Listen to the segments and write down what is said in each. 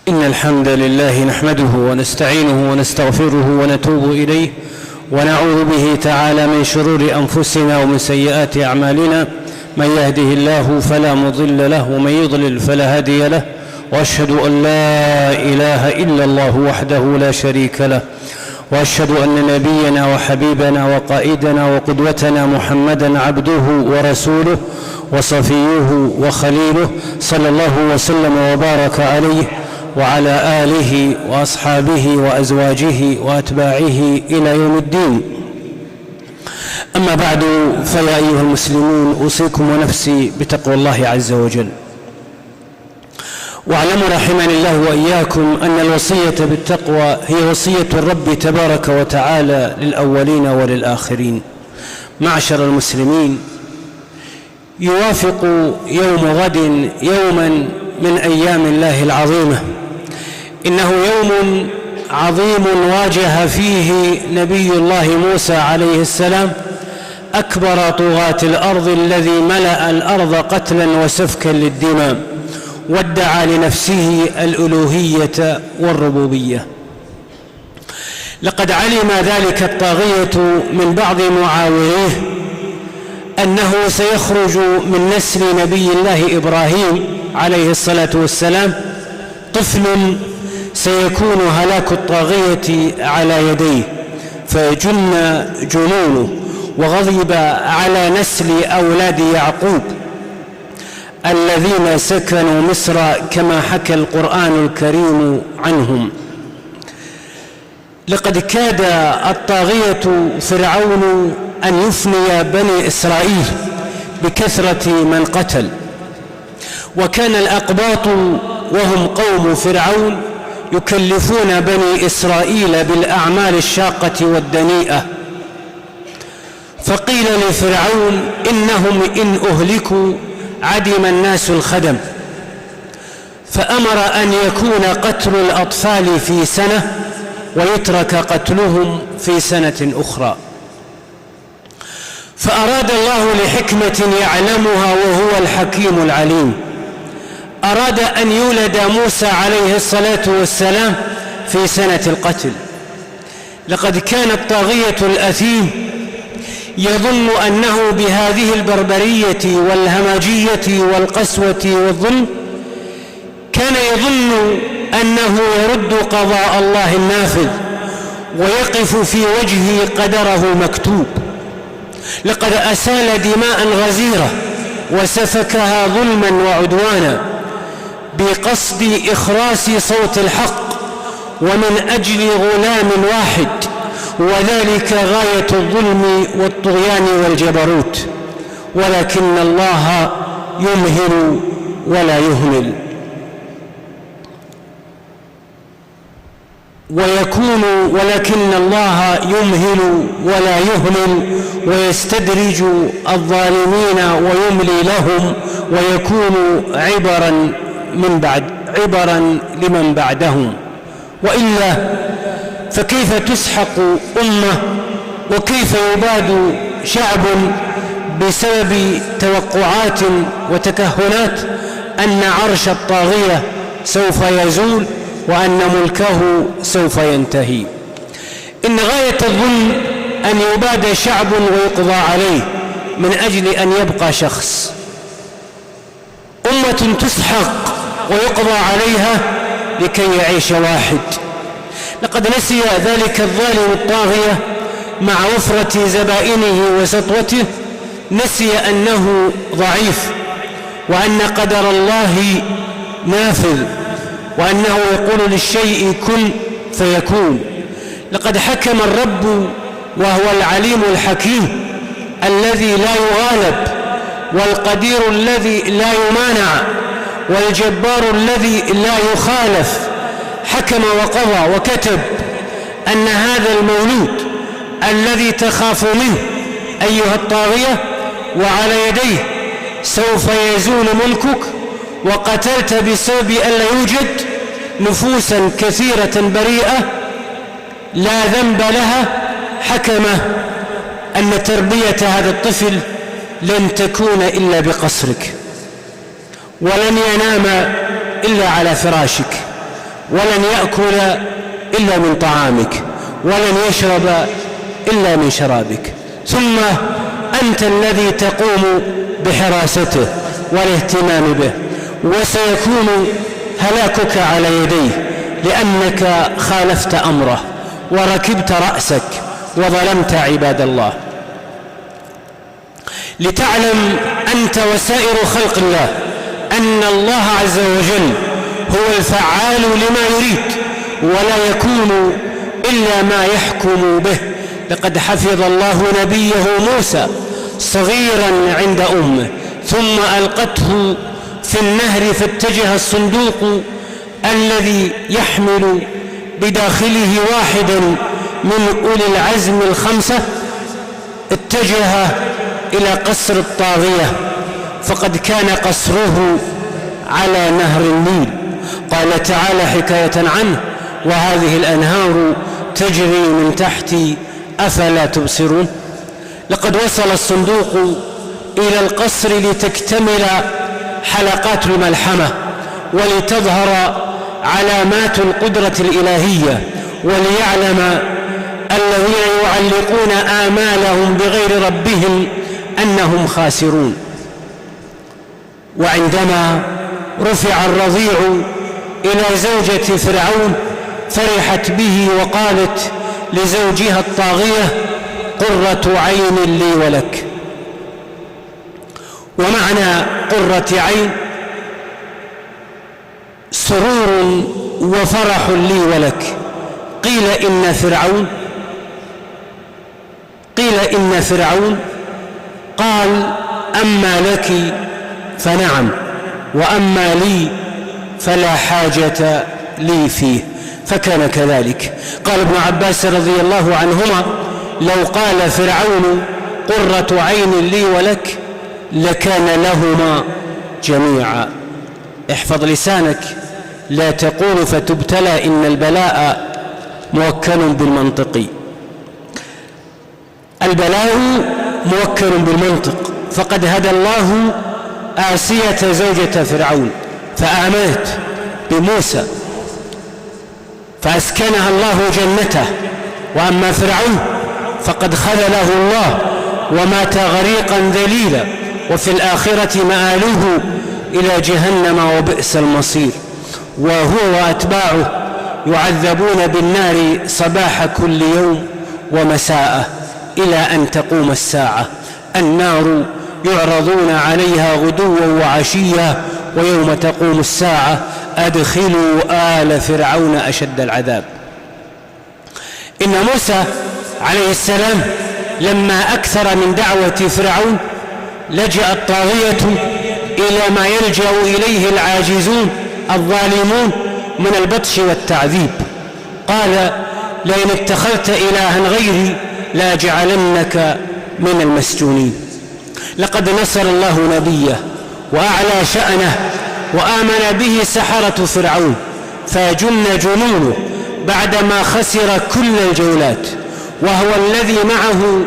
إن الحمد لله نحمده ونستعينه ونستغفره ونتوب إليه ونعوذ به تعالى من شرور أنفسنا ومن سيئات أعمالنا. من يهده الله فلا مضل له ومن يضلل فلا هادي له، وأشهد أن لا إله إلا الله وحده لا شريك له، وأشهد أن نبينا وحبيبنا وقائدنا وقدوتنا محمدًا عبده ورسوله وصفيه وخليله، صلى الله وسلم وبارك عليه وعلى آله وأصحابه وأزواجه وأتباعه إلى يوم الدين. أما بعد، فيا أيها المسلمون، أوصيكم ونفسي بتقوى الله عز وجل. واعلموا رحمني الله وإياكم أن الوصية بالتقوى هي وصية الرب تبارك وتعالى للأولين وللآخرين. معشر المسلمين، يوافق يوم غد يوما من أيام الله العظيمة. إنه يوم عظيم واجه فيه نبي الله موسى عليه السلام أكبر طغاة الأرض الذي ملأ الأرض قتلا وسفكا للدماء، وادعى لنفسه الألوهية والربوبية. لقد علم ذلك الطاغية من بعض معاوريه أنه سيخرج من نسل نبي الله إبراهيم عليه الصلاة والسلام طفل سيكون هلاك الطاغية على يديه، فيجن جنونه، وغضب على نسل أولاد يعقوب الذين سكنوا مصر كما حكى القرآن الكريم عنهم. لقد كاد الطاغية فرعون أن يفني بني إسرائيل بكثرة من قتل، وكان الأقباط وهم قوم فرعون يكلفون بني إسرائيل بالأعمال الشاقة والدنيئة. فقيل لفرعون إنهم إن أهلكوا عدم الناس الخدم، فأمر أن يكون قتل الأطفال في سنة ويترك قتلهم في سنة أخرى. فأراد الله لحكمة يعلمها وهو الحكيم العليم، أراد أن يولد موسى عليه الصلاة والسلام في سنة القتل. لقد كان الطاغية الأثيم يظن أنه بهذه البربرية والهمجية والقسوة والظلم كان يظن أنه يرد قضاء الله النافذ ويقف في وجهه قدره مكتوب. لقد أسال دماء غزيرة وسفكها ظلما وعدوانا بقصد إخراس صوت الحق ومن أجل غلام واحد، وذلك غاية الظلم والطغيان والجبروت. ولكن الله يمهل ولا يهمل، ولكن الله يمهل ولا يهمل، ويستدرج الظالمين ويملي لهم، ويكون عبرا لمن بعدهم. وإلا فكيف تسحق أمة، وكيف يباد شعب بسبب توقعات وتكهنات أن عرش الطاغية سوف يزول وأن ملكه سوف ينتهي. إن غاية الظلم أن يباد شعب ويقضى عليه من أجل أن يبقى شخص. أمة تسحق ويقضى عليها لكي يعيش واحد. لقد نسي ذلك الظالم الطاغية مع وفرة زبائنه وسطوته، نسي أنه ضعيف، وأن قدر الله نافذ، وأنه يقول للشيء كن فيكون. لقد حكم الرب وهو العليم الحكيم الذي لا يغالب، والقدير الذي لا يمانع، والجبار الذي لا يخالف. حكم وقضى وكتب أن هذا المولود الذي تخاف منه أيها الطاغية وعلى يديه سوف يزول ملكك، وقتلت بسبب أن لا يوجد نفوسا كثيرة بريئة لا ذنب لها. حكم أن تربية هذا الطفل لن تكون إلا بقصرك، ولن ينام إلا على فراشك، ولن يأكل إلا من طعامك، ولن يشرب إلا من شرابك، ثم أنت الذي تقوم بحراسته والاهتمام به، وسيكون هلاكك على يديه لأنك خالفت أمره وركبت رأسك وظلمت عباد الله. لتعلم أنت وسائر خلق الله أن الله عز وجل هو الفعال لما يريد، ولا يكون إلا ما يحكم به. لقد حفظ الله نبيه موسى صغيرا عند أمه، ثم ألقته في النهر فاتجه الصندوق الذي يحمل بداخله واحدا من أولي العزم الخمسة، اتجه إلى قصر الطاغية، فقد كان قصره على نهر النيل. قال تعالى حكاية عنه: وهذه الأنهار تجري من تحتي أفلا تبصرون. لقد وصل الصندوق إلى القصر لتكتمل حلقات الملحمة، ولتظهر علامات القدرة الإلهية، وليعلم الذين يعلقون آمالهم بغير ربهم أنهم خاسرون. وعندما رفع الرضيع إلى زوجة فرعون فرحت به وقالت لزوجها الطاغية: قرة عين لي ولك. ومعنى قرة عين سرور وفرح لي ولك. قيل إن فرعون قال: أما لك فنعم، وأما لي فلا حاجة لي فيه، فكان كذلك. قال ابن عباس رضي الله عنهما: لو قال فرعون قرة عين لي ولك لكان لهما جميعا. احفظ لسانك، لا تقول فتبتلى، إن البلاء موكل بالمنطق. البلاء موكل بالمنطق، فقد هدى الله آسية زوجة فرعون فآمنت بموسى فأسكنها الله جنته، وأما فرعون فقد خذله الله ومات غريقا ذليلا، وفي الآخرة مآله إلى جهنم وبئس المصير. وهو وأتباعه يعذبون بالنار صباح كل يوم ومساء إلى أن تقوم الساعة. النار يعرضون عليها غدوا وعشيا، ويوم تقوم الساعة أدخلوا آل فرعون أشد العذاب. إن موسى عليه السلام لما أكثر من دعوة فرعون لجأ الطاغية إلى ما يلجأ إليه العاجزون الظالمون من البطش والتعذيب. قال: لئن اتخذت إلها غيري لأجعلنك من المسجونين. لقد نصر الله نبيه وأعلى شأنه، وآمن به سحرة فرعون فجن جنونه بعدما خسر كل الجولات، وهو الذي معه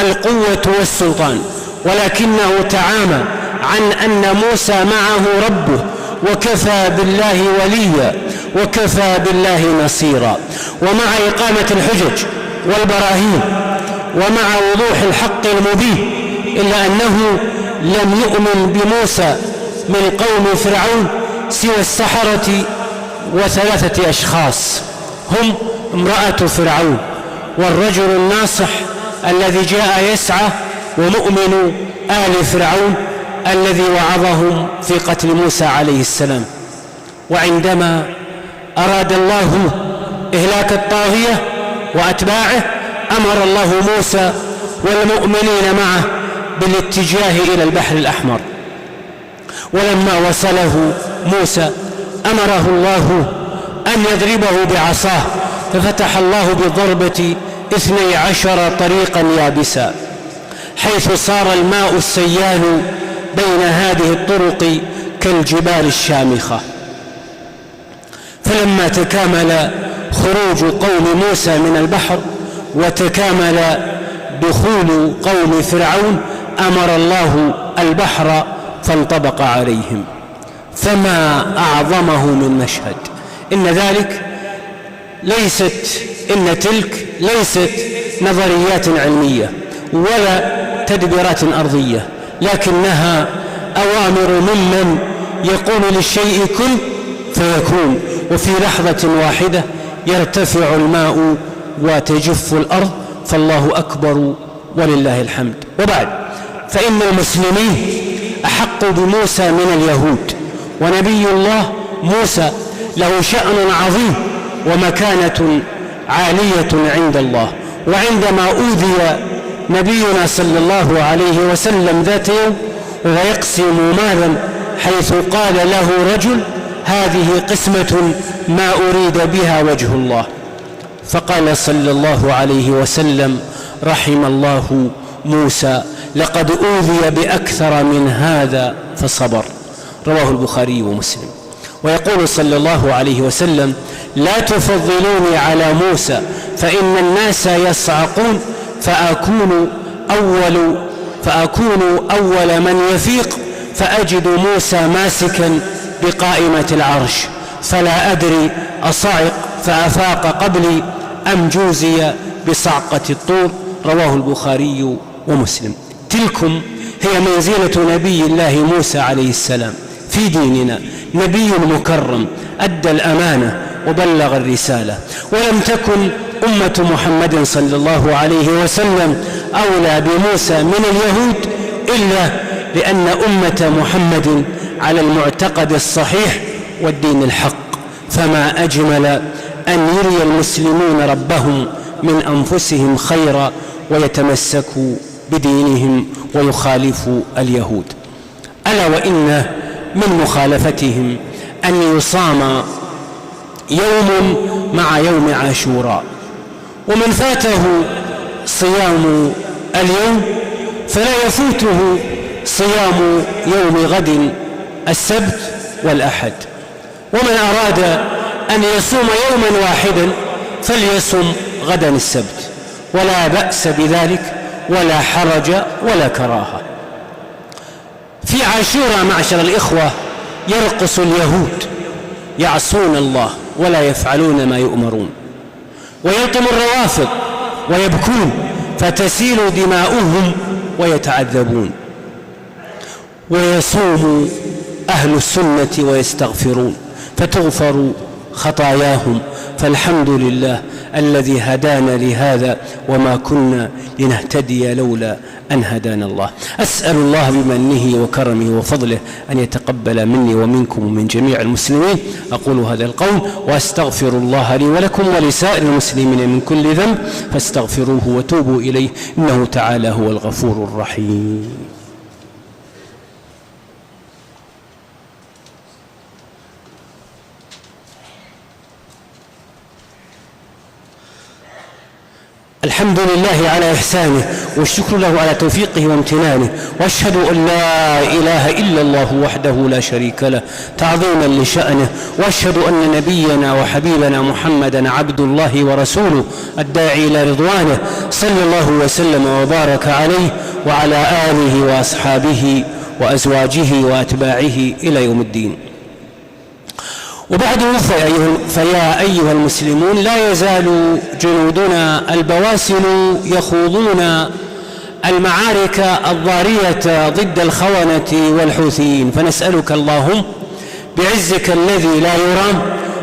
القوة والسلطان، ولكنه تعامى عن أن موسى معه ربه، وكفى بالله وليا وكفى بالله نصيرا. ومع إقامة الحجج والبراهين ومع وضوح الحق المبين، إلا أنه لم يؤمن بموسى من قوم فرعون سوى السحرة وثلاثة أشخاص، هم امرأة فرعون، والرجل الناصح الذي جاء يسعى، ومؤمن آل فرعون الذي وعظهم في قتل موسى عليه السلام. وعندما أراد الله إهلاك الطاغية وأتباعه أمر الله موسى والمؤمنين معه بالاتجاه إلى البحر الأحمر. ولما وصله موسى أمره الله أن يضربه بعصاه، ففتح الله بالضربة 12 طريقا يابسا، حيث صار الماء السيال بين هذه الطرق كالجبال الشامخة. فلما تكامل خروج قوم موسى من البحر وتكامل دخول قوم فرعون أمر الله البحر فانطبق عليهم. فما أعظمه من مشهد. إن تلك ليست نظريات علمية ولا تدبيرات أرضية، لكنها أوامر ممن يقول للشيء كن فيكون، وفي لحظة واحدة يرتفع الماء وتجف الأرض، فالله أكبر ولله الحمد. وبعد، فإن المسلمين أحق بموسى من اليهود، ونبي الله موسى له شأن عظيم ومكانة عالية عند الله. وعندما أوذي نبينا صلى الله عليه وسلم ذات يوم وهو يقسم مالا، حيث قال له رجل: هذه قسمة ما أريد بها وجه الله، فقال صلى الله عليه وسلم: رحم الله موسى، لقد أوذي بأكثر من هذا فصبر. رواه البخاري ومسلم. ويقول صلى الله عليه وسلم: لا تفضلوني على موسى، فإن الناس يصعقون فأكون أول من يفيق، فأجد موسى ماسكا بقائمة العرش، فلا أدري أصعق فأفاق قبلي أم جوزي بصعقة الطور. رواه البخاري ومسلم. تلكم هي منزلة نبي الله موسى عليه السلام في ديننا، نبي مكرم أدى الأمانة وبلغ الرسالة، ولم تكن أمة محمد صلى الله عليه وسلم أولى بموسى من اليهود، إلا لأن أمة محمد على المعتقد الصحيح والدين الحق. فما أجمل أن يري المسلمون ربهم من أنفسهم خيرا ويتمسكوا بدينهم ويخالفوا اليهود. ألا وإن من مخالفتهم أن يصام يوم مع يوم عاشوراء، ومن فاته صيام اليوم فلا يفوته صيام يوم غد السبت والأحد، ومن أراد أن يصوم يوما واحدا فليصم غدا السبت، ولا بأس بذلك ولا حرج ولا كراهة. في عاشوراء معشر الإخوة يرقص اليهود، يعصون الله ولا يفعلون ما يؤمرون، ويلطم الروافض ويبكون فتسيل دماؤهم ويتعذبون، ويصوم أهل السنة ويستغفرون فتغفر خطاياهم. فالحمد لله الذي هدانا لهذا، وما كنا لنهتدي لولا أن هدانا الله. أسأل الله بمنه وكرمه وفضله أن يتقبل مني ومنكم ومن جميع المسلمين. أقول هذا القول وأستغفر الله لي ولكم ولسائر المسلمين من كل ذنب، فاستغفروه وتوبوا إليه، إنه تعالى هو الغفور الرحيم. الحمد لله على إحسانه، والشكر له على توفيقه وامتنانه، وأشهد أن لا إله إلا الله وحده لا شريك له تعظيما لشأنه، وأشهد أن نبينا وحبيبنا محمدا عبد الله ورسوله الداعي إلى رضوانه، صلى الله وسلم وبارك عليه وعلى آله وأصحابه وأزواجه وأتباعه إلى يوم الدين. وبعد، فيا أيها المسلمون، لا يزال جنودنا البواسل يخوضون المعارك الضارية ضد الخونة والحوثيين، فنسألك اللهم بعزك الذي لا يرام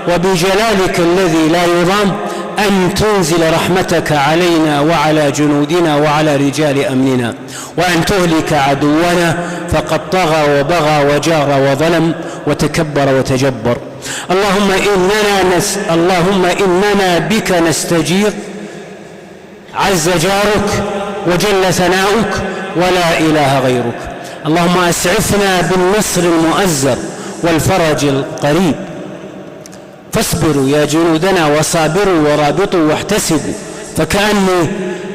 وبجلالك الذي لا يضام أن تنزل رحمتك علينا وعلى جنودنا وعلى رجال أمننا، وأن تهلك عدونا فقد طغى وبغى وجار وظلم وتكبر وتجبر. اللهم إننا بك نستجير، عز جارك وجل ثناؤك ولا إله غيرك. اللهم أسعفنا بالنصر المؤزر والفرج القريب، فاصبروا يا جنودنا وصابروا ورابطوا واحتسبوا، فكأني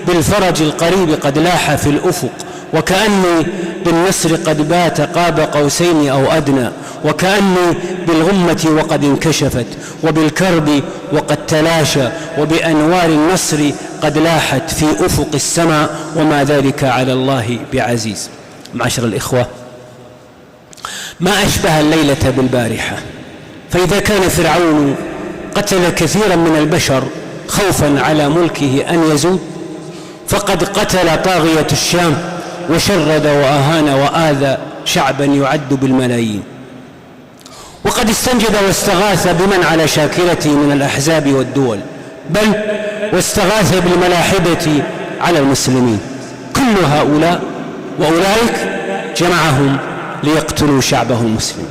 بالفرج القريب قد لاح في الأفق، وكأني بالنصر قد بات قاب قوسين أو أدنى، وكأني بالغمة وقد انكشفت، وبالكرب وقد تلاشى، وبأنوار النصر قد لاحت في أفق السماء، وما ذلك على الله بعزيز. معاشر الإخوة، ما أشبه الليلة بالبارحة. فإذا كان فرعون قتل كثيرا من البشر خوفا على ملكه أن يزول، فقد قتل طاغية الشام وشرد وأهان وآذى شعبا يعد بالملايين، وقد استنجد واستغاث بمن على شاكلته من الأحزاب والدول، بل واستغاث بالملاحدة على المسلمين. كل هؤلاء وأولئك جمعهم ليقتلوا شعبه المسلم.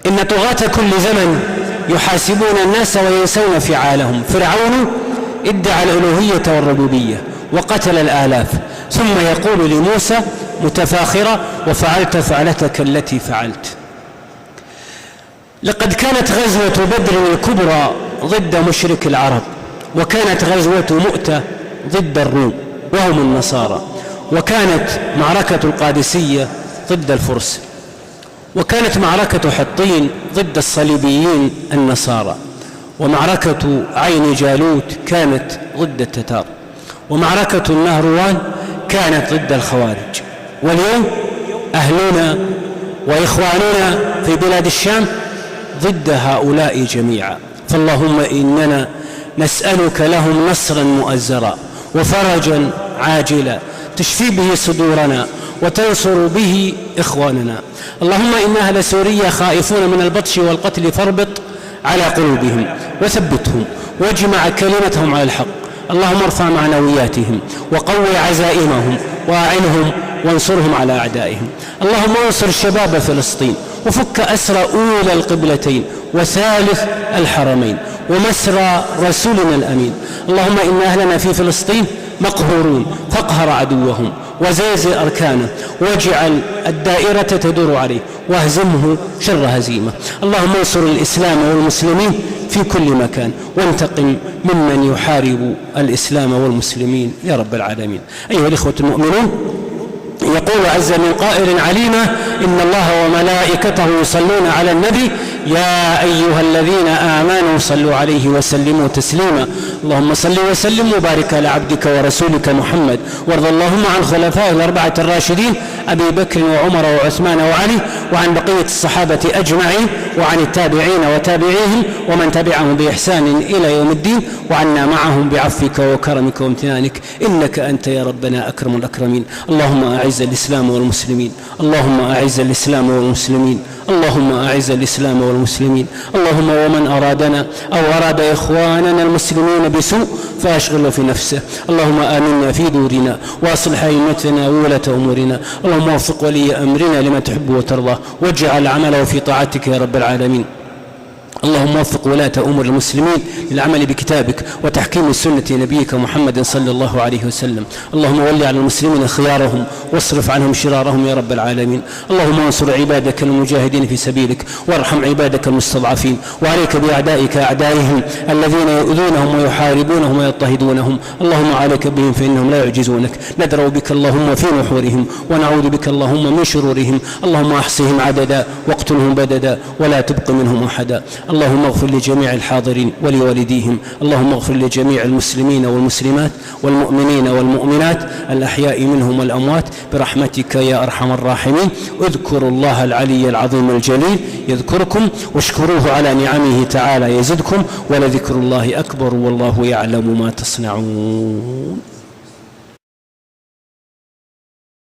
إن طغاة كل زمن يحاسبون الناس وينسون فعالهم. فرعون ادعى الألوهية والربوبية وقتل الآلاف، ثم يقول لموسى متفاخرا: وفعلت فعلتك التي فعلت. لقد كانت غزوة بدر الكبرى ضد مشرك العرب، وكانت غزوة مؤتة ضد الروم وهم النصارى، وكانت معركة القادسية ضد الفرس، وكانت معركة حطين ضد الصليبيين النصارى، ومعركة عين جالوت كانت ضد التتار، ومعركة النهروان كانت ضد الخوارج. واليوم أهلنا وإخواننا في بلاد الشام ضد هؤلاء جميعا. فاللهم إننا نسألك لهم نصرا مؤزرا وفرجا عاجلا تشفي به صدورنا وتنصر به إخواننا. اللهم إن أهل سوريا خائفون من البطش والقتل، فاربط على قلوبهم وثبتهم واجمع كلمتهم على الحق. اللهم ارفع معنوياتهم وقوي عزائمهم وأعنهم وانصرهم على أعدائهم. اللهم انصر شباب فلسطين وفك أسر أولى القبلتين وثالث الحرمين ومسرى رسولنا الأمين. اللهم إن أهلنا في فلسطين مقهورون، فاقهر عدوهم وزلزل أركانه واجعل الدائرة تدور عليه واهزمه شر هزيمة. اللهم انصر الإسلام والمسلمين في كل مكان وانتقم ممن يحارب الإسلام والمسلمين يا رب العالمين. أيها الإخوة المؤمنون، يقول عز من قائل عليما: إن الله وملائكته يصلون على النبي يا أيها الذين آمنوا صلوا عليه وسلموا تسليما. اللهم صل وسلم وبارك على عبدك ورسولك محمد، وارض اللهم عن خلفائه الأربعة الراشدين أبي بكر وعمر وعثمان وعلي، وعن بقية الصحابة أجمعين، وعن التابعين وتابعيهم ومن تبعهم بإحسان إلى يوم الدين، وعنا معهم بعفوك وكرمك وامتنانك، إنك أنت يا ربنا أكرم الأكرمين. اللهم أعز الإسلام والمسلمين، اللهم أعز الإسلام والمسلمين، اللهم أعز الإسلام والمسلمين. اللهم ومن أرادنا أو أراد إخواننا المسلمين بسوء فأشغله في نفسه. اللهم آمنا في دورنا وأصلح أئمتنا وولاة أمورنا. اللهم وفق ولي أمرنا لما تحب وترضى واجعل عمله في طاعتك يا رب العالمين. اللهم وفق ولاة أمور المسلمين للعمل بكتابك وتحكيم سنة نبيك محمد صلى الله عليه وسلم. اللهم ول على المسلمين خيارهم واصرف عنهم شرارهم يا رب العالمين. اللهم انصر عبادك المجاهدين في سبيلك وارحم عبادك المستضعفين، وعليك بأعدائك أعدائهم الذين يؤذونهم ويحاربونهم ويضطهدونهم. اللهم عليك بهم فإنهم لا يعجزونك. ندرأ بك اللهم في نحورهم ونعوذ بك اللهم من شرورهم. اللهم احصهم عددا واقتلهم بددا ولا تبق منهم أحدا. اللهم اغفر لجميع الحاضرين ولوالديهم. اللهم اغفر لجميع المسلمين والمسلمات والمؤمنين والمؤمنات الأحياء منهم والأموات برحمتك يا أرحم الراحمين. اذكروا الله العلي العظيم الجليل يذكركم، واشكروه على نعمه تعالى يزدكم، ولذكر الله أكبر والله يعلم ما تصنعون.